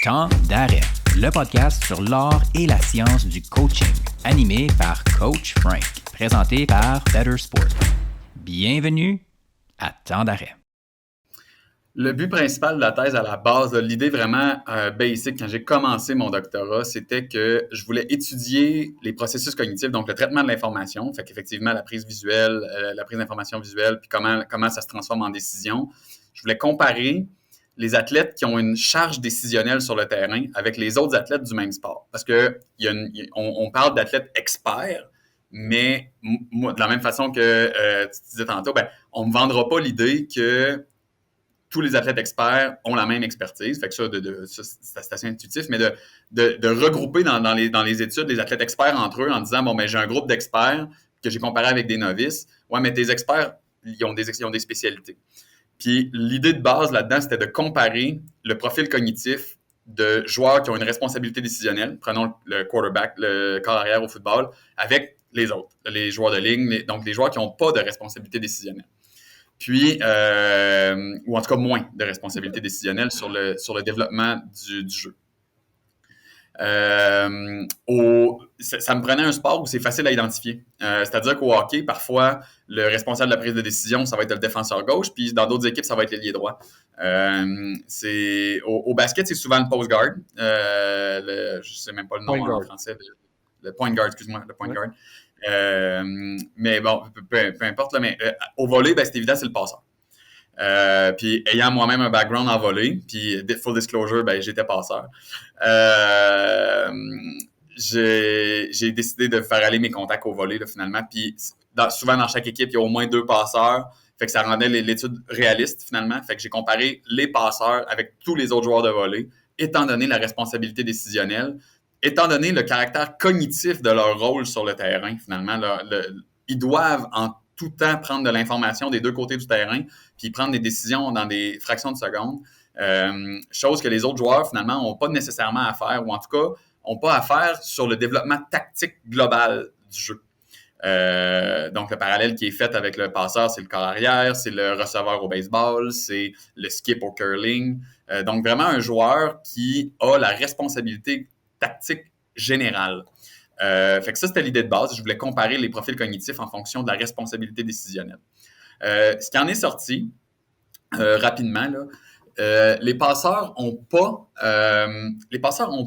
Temps d'arrêt, le podcast sur l'art et la science du coaching, animé par Coach Frank, présenté par Better Sport. Bienvenue à Temps d'arrêt. Le but principal de la thèse à la base, l'idée vraiment basic quand j'ai commencé mon doctorat, c'était que je voulais étudier les processus cognitifs, donc le traitement de l'information, fait qu'effectivement la prise visuelle, la prise d'information visuelle, puis comment ça se transforme en décision. Je voulais comparer les athlètes qui ont une charge décisionnelle sur le terrain avec les autres athlètes du même sport. Parce que on parle d'athlètes experts, mais moi, de la même façon que tu disais tantôt, on ne me vendra pas l'idée que tous les athlètes experts ont la même expertise. Fait que ça c'est assez intuitif, mais de regrouper dans les études les athlètes experts entre eux en disant, j'ai un groupe d'experts que j'ai comparé avec des novices. Ouais, mais tes experts, ils ont des spécialités. Puis l'idée de base là-dedans, c'était de comparer le profil cognitif de joueurs qui ont une responsabilité décisionnelle, prenons le quarterback, le corps arrière au football, avec les autres, les joueurs de ligne, donc les joueurs qui n'ont pas de responsabilité décisionnelle. Puis, ou en tout cas moins de responsabilité décisionnelle sur le développement du jeu. Ça me prenait un sport où c'est facile à identifier. C'est-à-dire qu'au hockey, parfois, le responsable de la prise de décision, ça va être le défenseur gauche, puis dans d'autres équipes, ça va être l'ailier droit. Au basket, c'est souvent le post guard. Je ne sais même pas le nom en français. Le point guard, excuse-moi, le point guard. Mais bon, peu importe, là, mais au volley, c'est évident, c'est le passeur. Puis ayant moi-même un background en volley, puis full disclosure, j'étais passeur. J'ai décidé de faire aller mes contacts au volley, là, finalement. Puis souvent, dans chaque équipe, il y a au moins 2 passeurs. Fait que ça rendait l'étude réaliste, finalement. Fait que j'ai comparé les passeurs avec tous les autres joueurs de volley, étant donné la responsabilité décisionnelle, étant donné le caractère cognitif de leur rôle sur le terrain, finalement. Ils doivent en tout temps prendre de l'information des deux côtés du terrain, puis prendre des décisions dans des fractions de secondes. Chose que les autres joueurs, finalement, n'ont pas nécessairement à faire, ou en tout cas, n'ont pas à faire sur le développement tactique global du jeu. Donc, le parallèle qui est fait avec le passeur, c'est le corps arrière, c'est le receveur au baseball, c'est le skip au curling. Donc, vraiment un joueur qui a la responsabilité tactique générale. Fait que ça, c'était l'idée de base. Je voulais comparer les profils cognitifs en fonction de la responsabilité décisionnelle. Ce qui en est sorti rapidement, là, les passeurs n'ont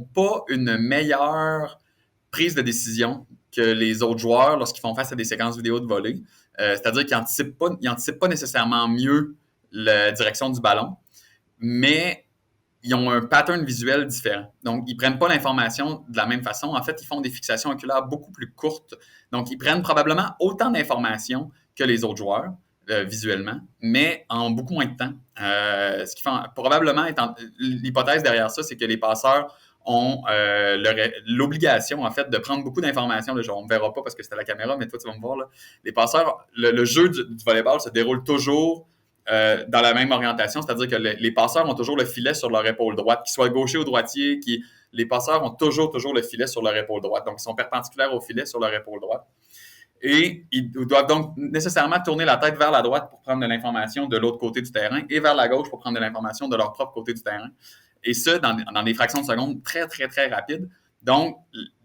pas une meilleure prise de décision que les autres joueurs lorsqu'ils font face à des séquences vidéo de volley. C'est-à-dire qu'ils n'anticipent pas nécessairement mieux la direction du ballon, mais ils ont un pattern visuel différent. Donc, ils ne prennent pas l'information de la même façon. En fait, ils font des fixations oculaires beaucoup plus courtes. Donc, ils prennent probablement autant d'informations que les autres joueurs, visuellement, mais en beaucoup moins de temps. Ce qui fait probablement, l'hypothèse derrière ça, c'est que les passeurs ont l'obligation, en fait, de prendre beaucoup d'informations. Là, on ne verra pas parce que c'est à la caméra, mais toi, tu vas me voir. Là. Les passeurs, le jeu du volleyball se déroule toujours dans la même orientation, c'est-à-dire que les passeurs ont toujours le filet sur leur épaule droite, qu'ils soient gauchers ou droitiers, les passeurs ont toujours le filet sur leur épaule droite, donc ils sont perpendiculaires au filet sur leur épaule droite. Et ils doivent donc nécessairement tourner la tête vers la droite pour prendre de l'information de l'autre côté du terrain et vers la gauche pour prendre de l'information de leur propre côté du terrain. Et ça, dans des fractions de secondes très, très, très rapides. Donc,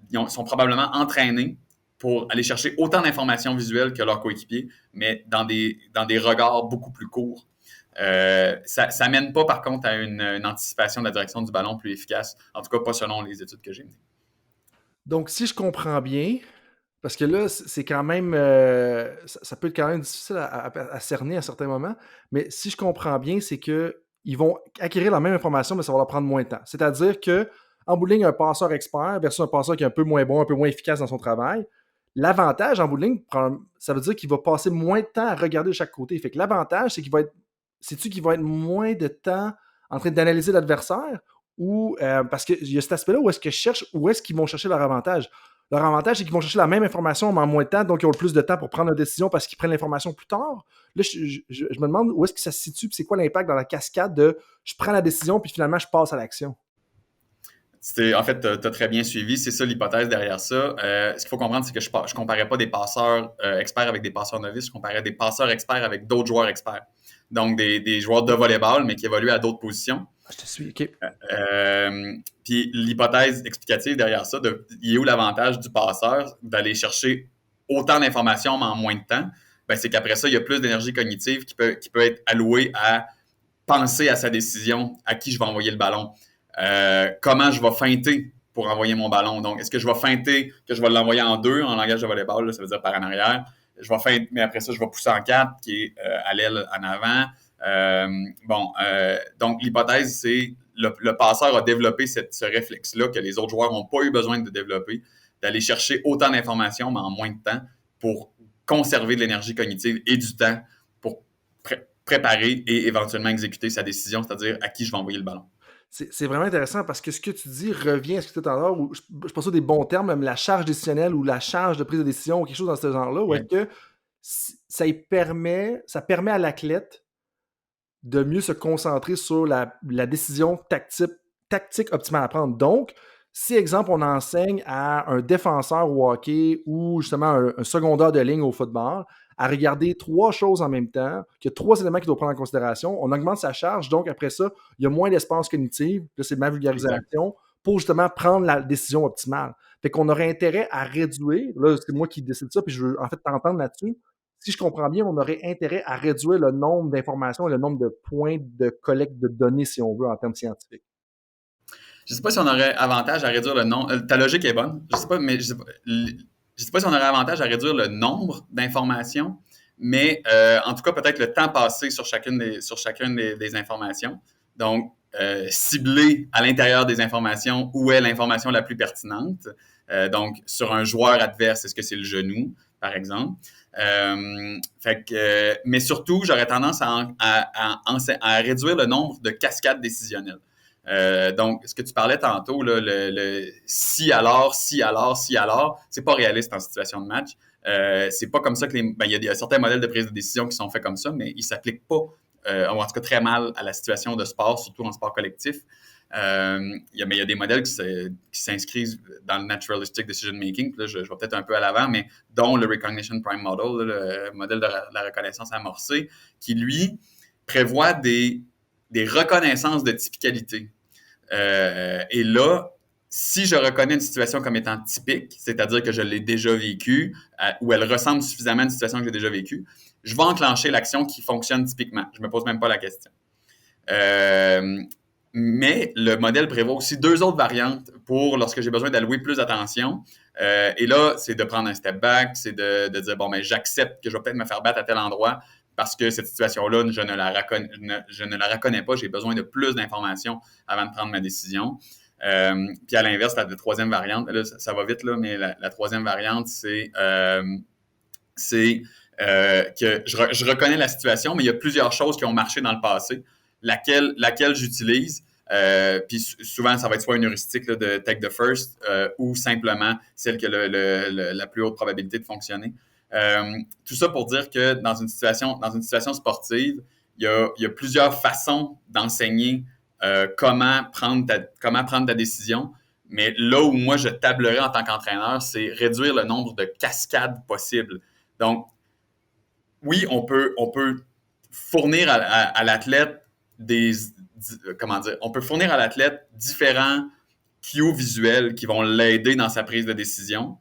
ils sont probablement entraînés pour aller chercher autant d'informations visuelles que leurs coéquipiers, mais dans des regards beaucoup plus courts. Ça mène pas, par contre, à une anticipation de la direction du ballon plus efficace, en tout cas pas selon les études que j'ai menées. Donc, si je comprends bien, parce que là, c'est quand même... ça peut être quand même difficile à cerner à certains moments, mais si je comprends bien, c'est qu'ils vont acquérir la même information, mais ça va leur prendre moins de temps. C'est-à-dire qu'en bout de ligne, un passeur expert versus un passeur qui est un peu moins bon, un peu moins efficace dans son travail, l'avantage en bout de ligne, ça veut dire qu'il va passer moins de temps à regarder de chaque côté. Fait que l'avantage, c'est qu'il va être moins de temps en train d'analyser l'adversaire ou parce qu'il y a cet aspect-là où est-ce qu'ils vont chercher leur avantage. Leur avantage, c'est qu'ils vont chercher la même information en moins de temps, donc ils ont le plus de temps pour prendre une décision parce qu'ils prennent l'information plus tard. Là, je me demande où est-ce que ça se situe, puis c'est quoi l'impact dans la cascade de je prends la décision, puis finalement, je passe à l'action. En fait, tu as très bien suivi. C'est ça l'hypothèse derrière ça. Ce qu'il faut comprendre, c'est que je ne comparais pas des passeurs experts avec des passeurs novices. Je comparais des passeurs experts avec d'autres joueurs experts. Donc, des joueurs de volleyball, mais qui évoluent à d'autres positions. Je te suis, OK. Puis l'hypothèse explicative derrière ça, il est où l'avantage du passeur d'aller chercher autant d'informations mais en moins de temps? Ben, c'est qu'après ça, il y a plus d'énergie cognitive qui peut être allouée à penser à sa décision, à qui je vais envoyer le ballon, comment je vais feinter pour envoyer mon ballon. Donc, est-ce que je vais feinter que je vais l'envoyer en 2 en langage de volleyball, là, ça veut dire par en arrière. Je vais feinter, mais après ça, je vais pousser en 4 qui est à l'aile en avant. Donc, l'hypothèse, c'est le passeur a développé ce réflexe-là que les autres joueurs n'ont pas eu besoin de développer, d'aller chercher autant d'informations, mais en moins de temps, pour conserver de l'énergie cognitive et du temps pour préparer et éventuellement exécuter sa décision, c'est-à-dire à qui je vais envoyer le ballon. C'est vraiment intéressant parce que ce que tu dis revient à ce que tu as tendance, ou je pense des bons termes, même la charge décisionnelle ou la charge de prise de décision ou quelque chose dans ce genre-là, où est-ce que ça permet à l'athlète de mieux se concentrer sur la décision tactique optimale à prendre. Donc, si, exemple, on enseigne à un défenseur au hockey ou justement un secondaire de ligne au football à regarder 3 choses en même temps, qu'il y a 3 éléments qu'il doit prendre en considération, on augmente sa charge, donc après ça, il y a moins d'espace cognitif, là c'est ma vulgarisation, pour justement prendre la décision optimale. Fait qu'on aurait intérêt à réduire, là c'est moi qui décide ça, puis je veux en fait t'entendre là-dessus, si je comprends bien, on aurait intérêt à réduire le nombre d'informations et le nombre de points de collecte de données, si on veut, en termes scientifiques. Je ne sais pas si on aurait avantage à réduire le nombre. Ta logique est bonne. Je ne sais pas, mais je sais pas si on aurait avantage à réduire le nombre d'informations, mais en tout cas, peut-être le temps passé sur chacune des informations. Donc, cibler à l'intérieur des informations où est l'information la plus pertinente. Donc, sur un joueur adverse, est-ce que c'est le genou, par exemple? Mais surtout, j'aurais tendance à réduire le nombre de cascades décisionnelles. Donc, ce que tu parlais tantôt, là, le si alors, c'est pas réaliste en situation de match. C'est pas comme ça que il y a certains modèles de prise de décision qui sont faits comme ça, mais ils s'appliquent pas, ou en tout cas très mal à la situation de sport, surtout en sport collectif. Il y a des modèles qui s'inscrivent dans le naturalistic decision making. Là, je vais peut-être un peu à l'avant, mais dont le Recognition Prime Model, le modèle de la reconnaissance amorcée, qui lui prévoit des reconnaissances de typicalité. Et là, si je reconnais une situation comme étant typique, c'est-à-dire que je l'ai déjà vécue, ou elle ressemble suffisamment à une situation que j'ai déjà vécue, je vais enclencher l'action qui fonctionne typiquement. Je ne me pose même pas la question. Mais le modèle prévoit aussi 2 autres variantes pour lorsque j'ai besoin d'allouer plus d'attention. Et là, c'est de prendre un step back, c'est de dire, bon, j'accepte que je vais peut-être me faire battre à tel endroit parce que cette situation-là, je ne la reconnais pas. J'ai besoin de plus d'informations avant de prendre ma décision. Puis à l'inverse, la troisième variante, là, ça va vite, là, mais la troisième variante, c'est que je reconnais la situation, mais il y a plusieurs choses qui ont marché dans le passé, laquelle j'utilise. Puis souvent, ça va être soit une heuristique là, de take the first ou simplement celle qui a la plus haute probabilité de fonctionner. Tout ça pour dire que dans une situation sportive, il y a plusieurs façons d'enseigner comment prendre ta décision. Mais là où moi, je tablerais en tant qu'entraîneur, c'est réduire le nombre de cascades possibles. Donc, oui, on peut fournir à l'athlète on peut fournir à l'athlète différents cues visuels qui vont l'aider dans sa prise de décision.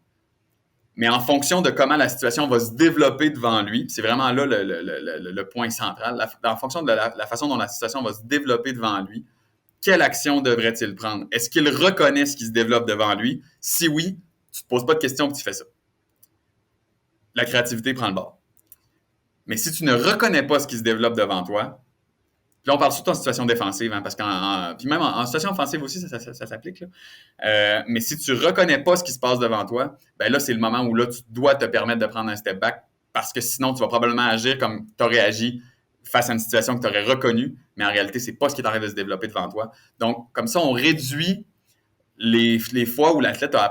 Mais en fonction de comment la situation va se développer devant lui, c'est vraiment là le point central, en fonction de la façon dont la situation va se développer devant lui, quelle action devrait-il prendre? Est-ce qu'il reconnaît ce qui se développe devant lui? Si oui, tu ne te poses pas de questions et tu fais ça. La créativité prend le bord. Mais si tu ne reconnais pas ce qui se développe devant toi, là, on parle surtout en situation défensive, hein, parce puis même en situation offensive aussi, ça s'applique. Là. Mais si tu ne reconnais pas ce qui se passe devant toi, ben là, c'est le moment où là, tu dois te permettre de prendre un step back, parce que sinon, tu vas probablement agir comme tu aurais agi face à une situation que tu aurais reconnue, mais en réalité, ce n'est pas ce qui est en train de se développer devant toi. Donc, comme ça, on réduit les fois où l'athlète a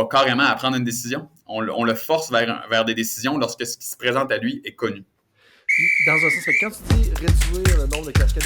carrément à prendre une décision. On le force vers des décisions lorsque ce qui se présente à lui est connu. Dans un sens, quand tu dis réduire le nombre de cascades